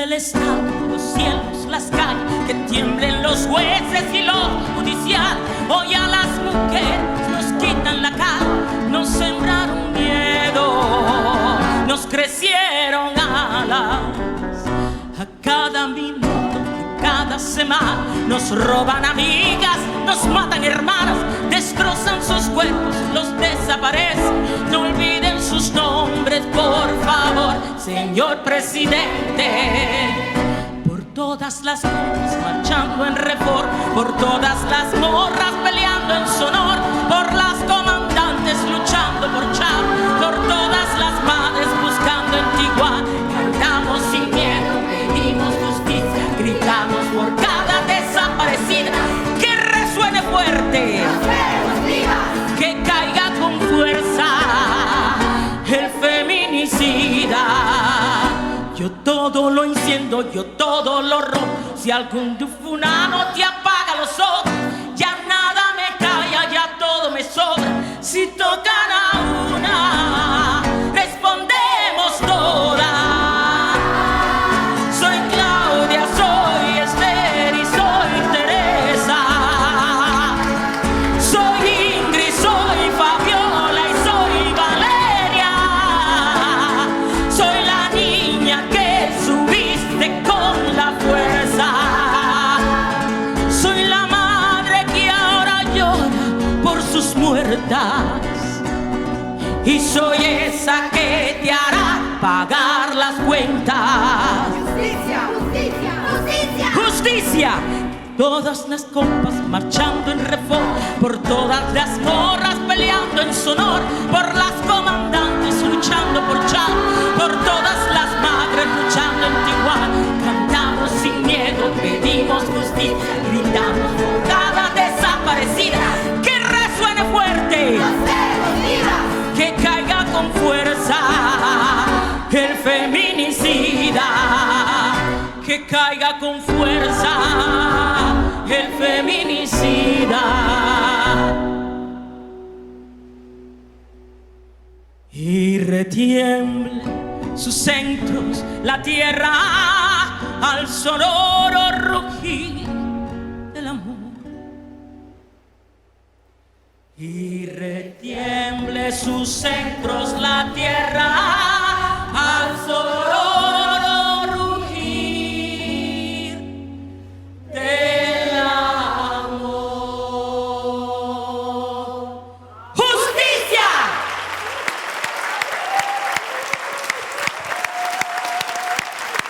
el Estado, los cielos, las calles, que tiemblen los jueces y lo judicial. Hoy a las mujeres nos quitan la cara, nos sembraron miedo, nos crecieron alas. A cada minuto, cada semana, nos roban amigas, nos matan hermanas, destrozan sus cuerpos, los desaparecen. No olviden sus nombres, por favor, señor presidente. Por todas las morras marchando en Reforma, por todas las morras peleando en su honor, por las comandantes luchando por Chávez, por todas las madres buscando en Tijuana. Cantamos sin miedo, pedimos justicia, gritamos por cada desaparecida. Que resuene fuerte, que caiga con fuerza el feminicida. Yo todo lo enciendo, yo todo lo rompo. Si algún tufunano te apaga los ojos, ya nada me calla, ya todo me sobra. Si tocan a una, respondemos todas. Soy Claudia, soy Esther y soy Teresa. Soy Ingrid, soy Fabiola y soy Valeria. Soy la niña que subiste con la fuerza. Soy la madre que ahora llora por sus muertas. Y soy esa que te hará pagar las cuentas. Justicia, justicia, justicia. Justicia. Todas las compas marchando en Reforma, por todas las morras peleando en su honor, por las comandantes luchando por Chávez, por todas las madres luchando en Tijuana. Cantamos sin miedo, pedimos justicia, gritamos por cada desaparecida. Que resuene fuerte, que caiga con fuerza el feminicida. Que caiga con fuerza el feminicida. Y retiemble sus centros la tierra al sonoro rugir del amor. Y retiemble sus centros la tierra